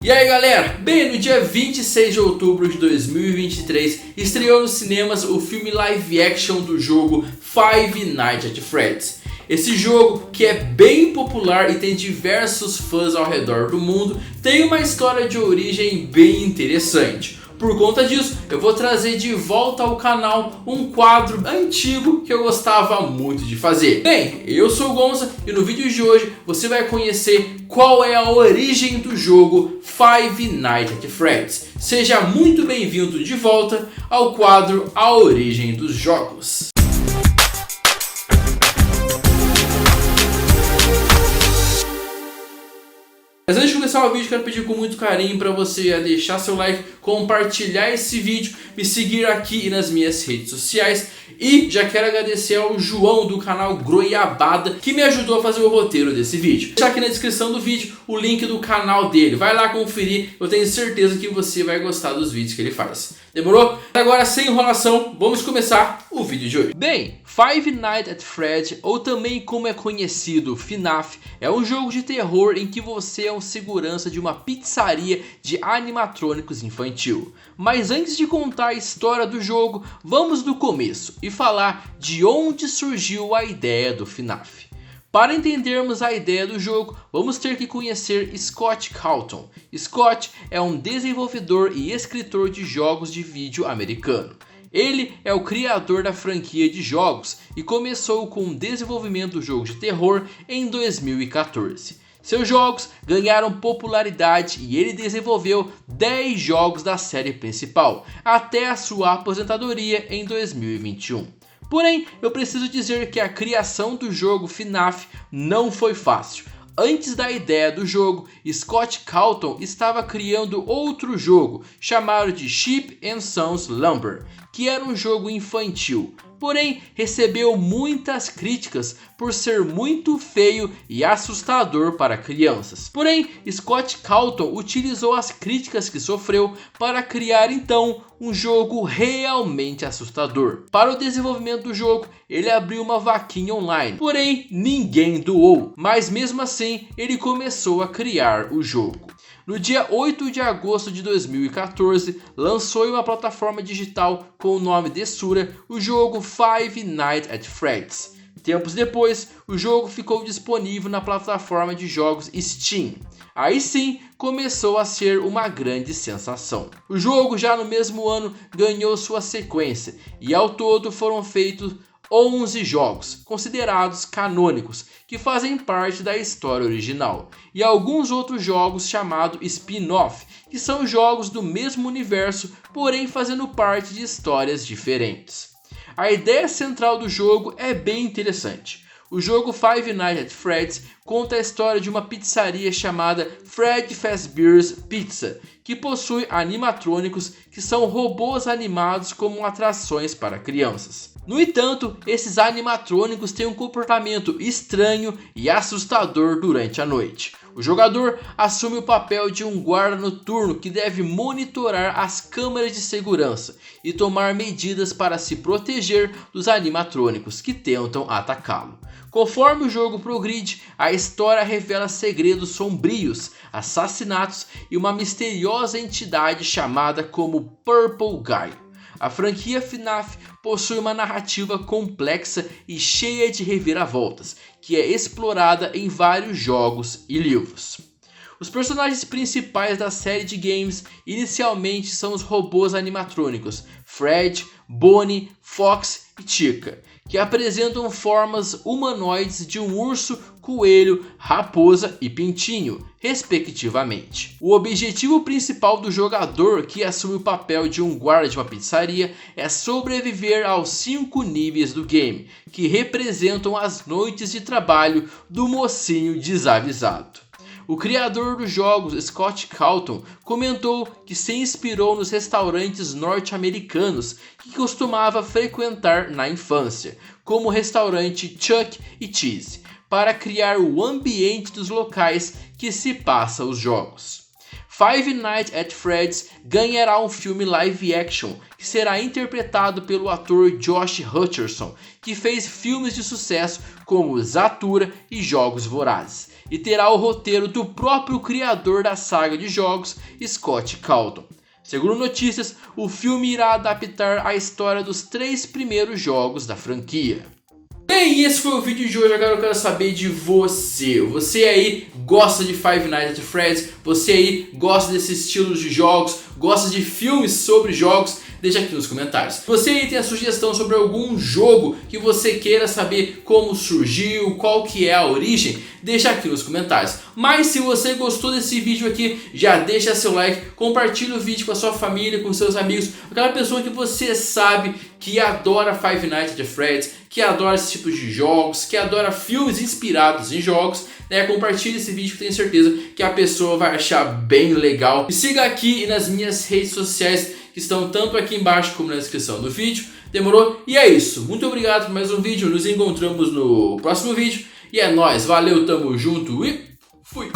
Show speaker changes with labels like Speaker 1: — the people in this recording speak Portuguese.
Speaker 1: E aí galera, bem, no dia 26 de outubro de 2023 estreou nos cinemas o filme live action do jogo Five Nights at Freddy's. Esse jogo, que é bem popular e tem diversos fãs ao redor do mundo, tem uma história de origem bem interessante. Por conta disso, eu vou trazer de volta ao canal um quadro antigo que eu gostava muito de fazer. Bem, eu sou o Gonza e no vídeo de hoje você vai conhecer qual é a origem do jogo Five Nights at Freddy's. Seja muito bem-vindo de volta ao quadro A Origem dos Jogos. Mas antes de começar o vídeo, quero pedir com muito carinho para você deixar seu like, compartilhar esse vídeo, me seguir aqui e nas minhas redes sociais. E já quero agradecer ao João do canal Groiabada, que me ajudou a fazer o roteiro desse vídeo. Vou deixar aqui na descrição do vídeo o link do canal dele. Vai lá conferir, eu tenho certeza que você vai gostar dos vídeos que ele faz. Demorou? Agora, sem enrolação, vamos começar o vídeo de hoje. Bem, Five Nights at Freddy's, ou também como é conhecido, FNAF, é um jogo de terror em que você é um segurança de uma pizzaria de animatrônicos infantil. Mas antes de contar a história do jogo, vamos do começo e falar de onde surgiu a ideia do FNAF. Para entendermos a ideia do jogo, vamos ter que conhecer Scott Cawthon. Scott é um desenvolvedor e escritor de jogos de vídeo americano. Ele é o criador da franquia de jogos e começou com o desenvolvimento do jogo de terror em 2014. Seus jogos ganharam popularidade e ele desenvolveu 10 jogos da série principal, até a sua aposentadoria em 2021. Porém, eu preciso dizer que a criação do jogo FNAF não foi fácil. Antes da ideia do jogo, Scott Cawthon estava criando outro jogo chamado de Sheep and Sons Lumber, que era um jogo infantil. Porém, recebeu muitas críticas por ser muito feio e assustador para crianças. Porém, Scott Cawthon utilizou as críticas que sofreu para criar então um jogo realmente assustador. Para o desenvolvimento do jogo, ele abriu uma vaquinha online, porém ninguém doou, mas mesmo assim ele começou a criar o jogo. No dia 8 de agosto de 2014, lançou em uma plataforma digital com o nome Desura o jogo Five Nights at Freddy's. Tempos depois, o jogo ficou disponível na plataforma de jogos Steam. Aí sim, começou a ser uma grande sensação. O jogo já no mesmo ano ganhou sua sequência e ao todo foram feitos 11 jogos considerados canônicos que fazem parte da história original e alguns outros jogos chamados spin-off, que são jogos do mesmo universo, porém fazendo parte de histórias diferentes. A ideia central do jogo é bem interessante. O jogo Five Nights at Freddy's conta a história de uma pizzaria chamada Freddy Fazbear's Pizza, que possui animatrônicos que são robôs animados como atrações para crianças. No entanto, esses animatrônicos têm um comportamento estranho e assustador durante a noite. O jogador assume o papel de um guarda noturno que deve monitorar as câmeras de segurança e tomar medidas para se proteger dos animatrônicos que tentam atacá-lo. Conforme o jogo progride, a história revela segredos sombrios, assassinatos e uma misteriosa entidade chamada como Purple Guy. A franquia FNAF possui uma narrativa complexa e cheia de reviravoltas, que é explorada em vários jogos e livros. Os personagens principais da série de games inicialmente são os robôs animatrônicos Fred, Bonnie, Fox e Chica, que apresentam formas humanoides de um urso, coelho, raposa e pintinho, respectivamente. O objetivo principal do jogador, que assume o papel de um guarda de uma pizzaria, é sobreviver aos 5 níveis do game, que representam as noites de trabalho do mocinho desavisado. O criador dos jogos, Scott Cawthon, comentou que se inspirou nos restaurantes norte-americanos que costumava frequentar na infância, como o restaurante Chuck E. Cheese, para criar o ambiente dos locais que se passam os jogos. Five Nights at Freddy's ganhará um filme live action que será interpretado pelo ator Josh Hutcherson, que fez filmes de sucesso como Zathura e Jogos Vorazes, e terá o roteiro do próprio criador da saga de jogos, Scott Cawthon. Segundo notícias, o filme irá adaptar a história dos 3 primeiros jogos da franquia. E esse foi o vídeo de hoje. Agora eu quero saber de você. Você aí gosta de Five Nights at Freddy's? Você aí gosta desses estilos de jogos? Gosta de filmes sobre jogos? Deixa aqui nos comentários. Você aí tem a sugestão sobre algum jogo que você queira saber como surgiu, qual que é a origem? Deixa aqui nos comentários. Mas se você gostou desse vídeo aqui, já deixa seu like, compartilha o vídeo com a sua família, com seus amigos, aquela pessoa que você sabe que adora Five Nights at Freddy's, que adora esse tipo de jogos, que adora filmes inspirados em jogos, né? Compartilhe esse vídeo que eu tenho certeza que a pessoa vai achar bem legal. Me siga aqui e nas minhas redes sociais, que estão tanto aqui embaixo como na descrição do vídeo. Demorou? E é isso. Muito obrigado por mais um vídeo. Nos encontramos no próximo vídeo. E é nóis. Valeu, tamo junto e fui!